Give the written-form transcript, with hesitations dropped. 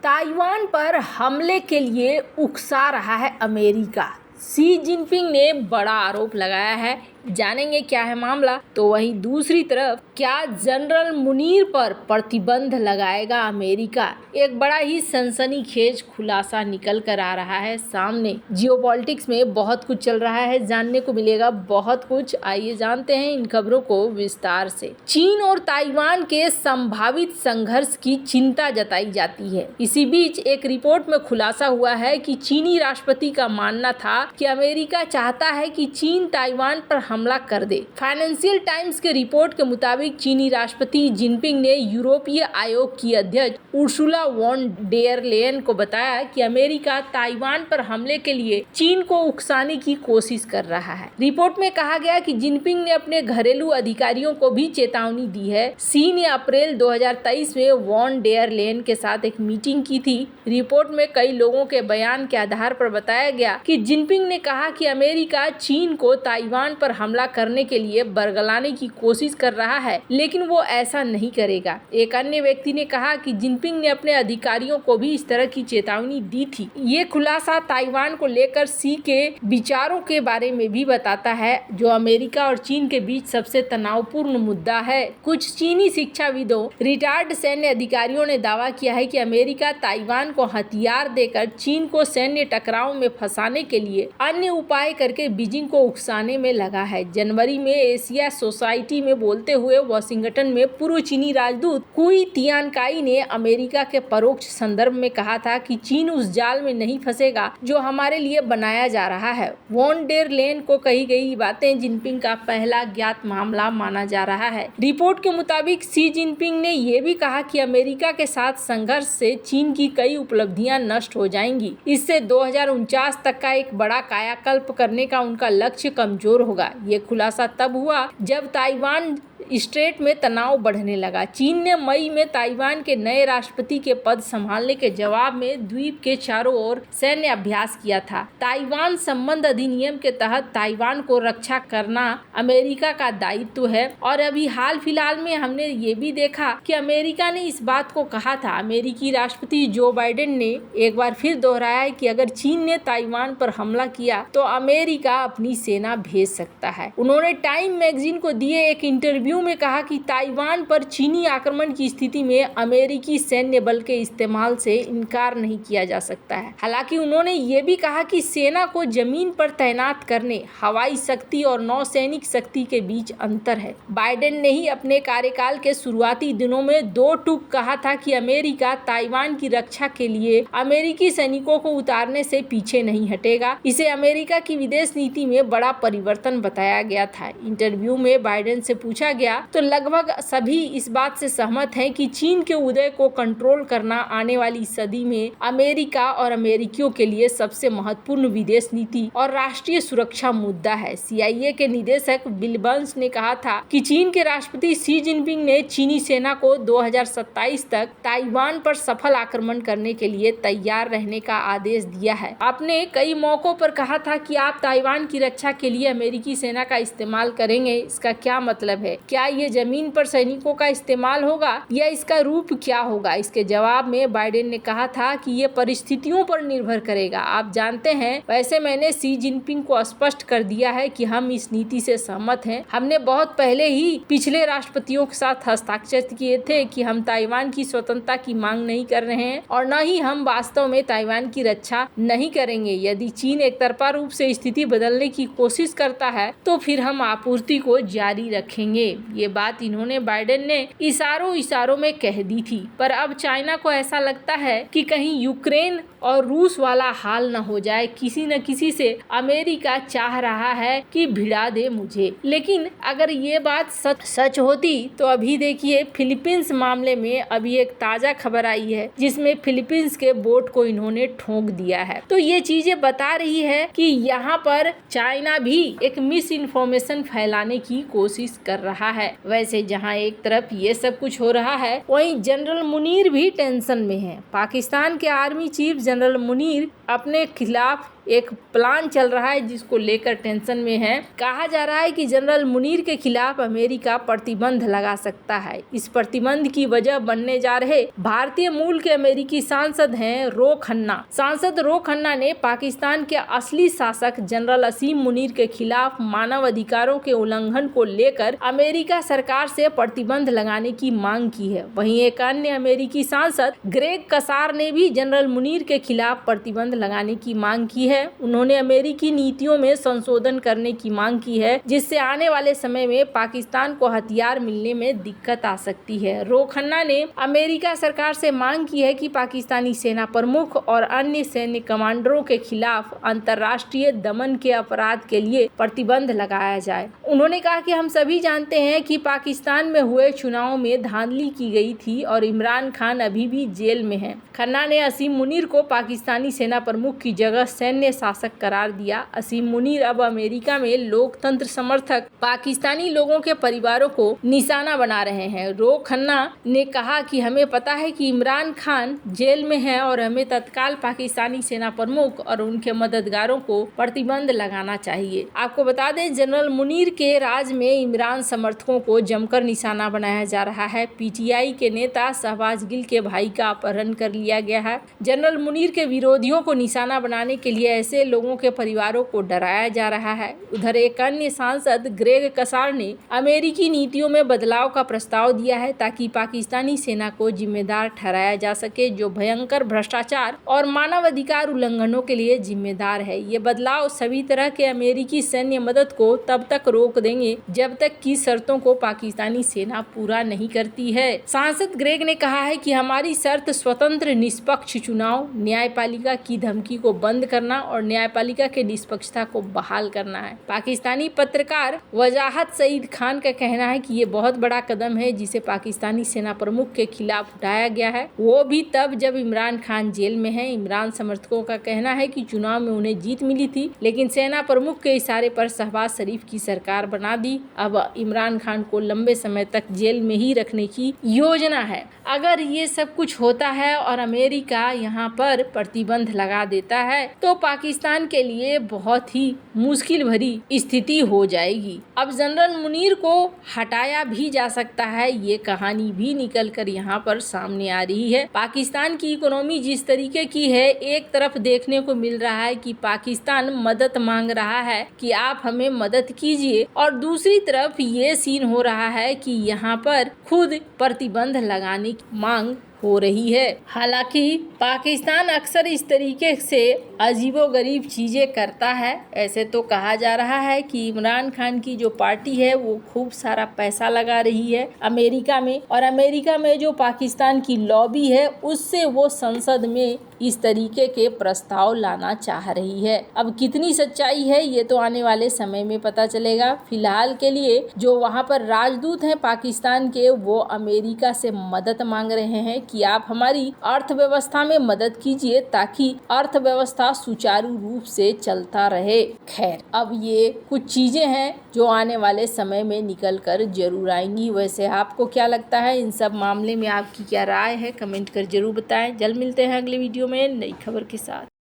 Taiwan पर हमले के लिए उकसा रहा है अमेरिका। शी जिनपिंग ने बड़ा आरोप लगाया है। जानेंगे क्या है मामला। तो वहीं दूसरी तरफ क्या जनरल मुनीर पर प्रतिबंध लगाएगा अमेरिका। एक बड़ा ही सनसनीखेज खुलासा निकल कर आ रहा है सामने। जियोपॉलिटिक्स में बहुत कुछ चल रहा है, जानने को मिलेगा बहुत कुछ। आइए जानते हैं इन खबरों को विस्तार से। चीन और ताइवान के संभावित संघर्ष की चिंता जताई जाती है। इसी बीच एक रिपोर्ट में खुलासा हुआ है कि चीनी राष्ट्रपति का मानना था कि अमेरिका चाहता है कि चीन ताइवान पर हमला कर दे। फाइनेंशियल टाइम्स के रिपोर्ट के मुताबिक चीनी राष्ट्रपति जिनपिंग ने यूरोपीय आयोग की अध्यक्ष उर्सुला वॉन डेर लेयन को बताया कि अमेरिका ताइवान पर हमले के लिए चीन को उकसाने की कोशिश कर रहा है। रिपोर्ट में कहा गया कि जिनपिंग ने अपने घरेलू अधिकारियों को भी चेतावनी दी है। शी ने अप्रैल 2023 में वॉन डेर लेयन के साथ एक मीटिंग की थी। रिपोर्ट में कई लोगों के बयान के आधार पर बताया गया कि जिनपिंग ने कहा कि अमेरिका चीन को ताइवान पर हमला करने के लिए बरगलाने की कोशिश कर रहा है, लेकिन वो ऐसा नहीं करेगा। एक अन्य व्यक्ति ने कहा कि जिनपिंग ने अपने अधिकारियों को भी इस तरह की चेतावनी दी थी। ये खुलासा ताइवान को लेकर शी के विचारों के बारे में भी बताता है, जो अमेरिका और चीन के बीच सबसे तनावपूर्ण मुद्दा है। कुछ चीनी शिक्षाविदों, रिटायर्ड सैन्य अधिकारियों ने दावा किया है कि अमेरिका ताइवान को हथियार देकर चीन को सैन्य टकराव में फंसाने के लिए अन्य उपाय करके बीजिंग को उकसाने में लगा है। जनवरी में एशिया सोसाइटी में बोलते हुए वाशिंगटन में पूर्व चीनी राजदूत कुई तियानकाई ने अमेरिका के परोक्ष संदर्भ में कहा था कि चीन उस जाल में नहीं फंसेगा जो हमारे लिए बनाया जा रहा है। वॉन डेर लेयन को कही गई बातें जिनपिंग का पहला ज्ञात मामला माना जा रहा है। रिपोर्ट के मुताबिक शी जिनपिंग ने यह भी कहा कि अमेरिका के साथ संघर्ष से चीन की कई उपलब्धियां नष्ट हो जाएंगी। इससे 2049 तक का एक बड़ा कायाकल्प करने का उनका लक्ष्य कमजोर होगा। ये खुलासा तब हुआ जब ताइवान स्ट्रेट में तनाव बढ़ने लगा। चीन ने मई में ताइवान के नए राष्ट्रपति के पद संभालने के जवाब में द्वीप के चारों ओर सैन्य अभ्यास किया था। ताइवान संबंध अधिनियम के तहत ताइवान को रक्षा करना अमेरिका का दायित्व है। और अभी हाल फिलहाल में हमने ये भी देखा कि अमेरिका ने इस बात को कहा था। अमेरिकी राष्ट्रपति जो बाइडेन ने एक बार फिर दोहराया है कि अगर चीन ने ताइवान पर हमला किया तो अमेरिका अपनी सेना भेज सकता है। उन्होंने टाइम मैगजीन को दिए एक इंटरव्यू में कहा कि ताइवान पर चीनी आक्रमण की स्थिति में अमेरिकी सैन्य बल के इस्तेमाल से इनकार नहीं किया जा सकता है। हालांकि उन्होंने ये भी कहा कि सेना को जमीन पर तैनात करने, हवाई शक्ति और नौसैनिक शक्ति के बीच अंतर है। बाइडेन ने ही अपने कार्यकाल के शुरुआती दिनों में दो टूक कहा था कि अमेरिका ताइवान की रक्षा के लिए अमेरिकी सैनिकों को उतारने से पीछे नहीं हटेगा। इसे अमेरिका की विदेश नीति में बड़ा परिवर्तन बताया गया था। इंटरव्यू में बाइडेन से पूछा गया तो लगभग सभी इस बात से सहमत हैं कि चीन के उदय को कंट्रोल करना आने वाली सदी में अमेरिका और अमेरिकियों के लिए सबसे महत्वपूर्ण विदेश नीति और राष्ट्रीय सुरक्षा मुद्दा है। CIA के निदेशक बिल बर्न्स ने कहा था कि चीन के राष्ट्रपति शी जिनपिंग ने चीनी सेना को 2027 तक ताइवान पर सफल आक्रमण करने के लिए तैयार रहने का आदेश दिया है। आपने कई मौकों पर कहा था कि आप ताइवान की रक्षा के लिए अमेरिकी सेना का इस्तेमाल करेंगे। इसका क्या मतलब है? क्या ये जमीन पर सैनिकों का इस्तेमाल होगा या इसका रूप क्या होगा? इसके जवाब में बाइडेन ने कहा था कि ये परिस्थितियों पर निर्भर करेगा। आप जानते हैं, वैसे मैंने शी जिनपिंग को स्पष्ट कर दिया है कि हम इस नीति से सहमत हैं। हमने बहुत पहले ही पिछले राष्ट्रपतियों के साथ हस्ताक्षर किए थे कि हम ताइवान की स्वतंत्रता की मांग नहीं कर रहे हैं और न ही हम वास्तव में ताइवान की रक्षा नहीं करेंगे। यदि चीन एक तरफा रूप से स्थिति बदलने की कोशिश करता है तो फिर हम आपूर्ति को जारी रखेंगे। ये बात इन्होंने बाइडेन ने इशारों में कह दी थी। पर अब चाइना को ऐसा लगता है कि कहीं यूक्रेन और रूस वाला हाल न हो जाए। किसी न किसी से अमेरिका चाह रहा है कि भिड़ा दे मुझे। लेकिन अगर ये बात सच होती तो अभी देखिए फिलीपींस मामले में अभी एक ताजा खबर आई है जिसमें फिलीपींस के बोट को इन्होंने ठोक दिया है। तो ये चीजें बता रही है कि यहाँ पर चाइना भी एक मिस इन्फॉर्मेशन फैलाने की कोशिश कर रहा है। वैसे जहां एक तरफ ये सब कुछ हो रहा है, वहीं जनरल मुनीर भी टेंशन में है। पाकिस्तान के आर्मी चीफ जनरल मुनीर अपने खिलाफ एक प्लान चल रहा है जिसको लेकर टेंशन में है। कहा जा रहा है कि जनरल मुनीर के खिलाफ अमेरिका प्रतिबंध लगा सकता है। इस प्रतिबंध की वजह बनने जा रहे भारतीय मूल के अमेरिकी सांसद हैं रो खन्ना। सांसद रो खन्ना ने पाकिस्तान के असली शासक जनरल असीम मुनीर के खिलाफ मानव अधिकारों के उल्लंघन को लेकर अमेरिका सरकार से प्रतिबंध लगाने की मांग की है। वहीं एक अन्य अमेरिकी सांसद ग्रेग कसार ने भी जनरल मुनीर के खिलाफ प्रतिबंध लगाने की मांग की है। उन्होंने अमेरिकी नीतियों में संशोधन करने की मांग की है जिससे आने वाले समय में पाकिस्तान को हथियार मिलने में दिक्कत आ सकती है। रो खन्ना ने अमेरिका सरकार से मांग की है कि पाकिस्तानी सेना प्रमुख और अन्य सैन्य कमांडरों के खिलाफ अंतर्राष्ट्रीय दमन के अपराध के लिए प्रतिबंध लगाया जाए। उन्होंने कहा कि हम सभी जानते हैं कि पाकिस्तान में हुए चुनाव में धांधली की गई थी और इमरान खान अभी भी जेल में हैं। खन्ना ने असीम मुनीर को पाकिस्तानी सेना प्रमुख की जगह सैन्य शासक करार दिया। असीम मुनीर अब अमेरिका में लोकतंत्र समर्थक पाकिस्तानी लोगों के परिवारों को निशाना बना रहे हैं। रो खन्ना ने कहा कि हमें पता है कि इमरान खान जेल में है और हमें तत्काल पाकिस्तानी सेना प्रमुख और उनके मददगारों को प्रतिबंध लगाना चाहिए। आपको बता दें, जनरल मुनीर के राज में इमरान समर्थकों को जमकर निशाना बनाया जा रहा है। पीटीआई के नेता शहबाज गिल के भाई का अपहरण कर लिया गया है। जनरल मुनीर के विरोधियों को निशाना बनाने के लिए ऐसे लोगों के परिवारों को डराया जा रहा है। उधर एक अन्य सांसद ग्रेग कसार ने अमेरिकी नीतियों में बदलाव का प्रस्ताव दिया है ताकि पाकिस्तानी सेना को जिम्मेदार ठहराया जा सके जो भयंकर भ्रष्टाचार और मानवाधिकार उल्लंघनों के लिए जिम्मेदार है। ये बदलाव सभी तरह के अमेरिकी सैन्य मदद को तब तक रोक देंगे जब तक की शर्तों को पाकिस्तानी सेना पूरा नहीं करती है। सांसद ग्रेग ने कहा है कि हमारी शर्त स्वतंत्र निष्पक्ष चुनाव, न्यायपालिका की धमकी को बंद करना और न्यायपालिका के निष्पक्षता को बहाल करना है। पाकिस्तानी पत्रकार वजाहत सईद खान का कहना है कि ये बहुत बड़ा कदम है जिसे पाकिस्तानी सेना प्रमुख के खिलाफ उठाया गया है, वो भी तब जब इमरान खान जेल में है। इमरान समर्थकों का कहना है कि चुनाव में उन्हें जीत मिली थी लेकिन सेना प्रमुख के इशारे पर शहबाज शरीफ की सरकार बना दी। अब इमरान खान को लंबे समय तक जेल में ही रखने की योजना है। अगर ये सब कुछ होता है और अमेरिका यहाँ पर प्रतिबंध लगा देता है तो पाकिस्तान के लिए बहुत ही मुश्किल भरी स्थिति हो जाएगी। अब जनरल मुनीर को हटाया भी जा सकता है, ये कहानी भी निकल कर यहाँ पर सामने आ रही है। पाकिस्तान की इकोनॉमी जिस तरीके की है, एक तरफ देखने को मिल रहा है कि पाकिस्तान मदद मांग रहा है कि आप हमें मदद कीजिए और दूसरी तरफ ये सीन हो रहा है कि यहाँ पर खुद प्रतिबंध लगाने की मांग हो रही है। हालांकि पाकिस्तान अक्सर इस तरीके से अजीबोगरीब चीज़ें करता है। ऐसे तो कहा जा रहा है कि इमरान खान की जो पार्टी है वो खूब सारा पैसा लगा रही है अमेरिका में, और अमेरिका में जो पाकिस्तान की लॉबी है उससे वो संसद में इस तरीके के प्रस्ताव लाना चाह रही है। अब कितनी सच्चाई है ये तो आने वाले समय में पता चलेगा। फिलहाल के लिए जो वहाँ पर राजदूत हैं पाकिस्तान के, वो अमेरिका से मदद मांग रहे हैं कि आप हमारी अर्थव्यवस्था में मदद कीजिए ताकि अर्थव्यवस्था सुचारू रूप से चलता रहे। खैर, अब ये कुछ चीजें हैं जो आने वाले समय में निकल कर जरूर आएंगी। वैसे आपको क्या लगता है इन सब मामले में, आपकी क्या राय है, कमेंट कर जरूर बताएं। जल्द मिलते हैं अगले वीडियो में नई खबर के साथ।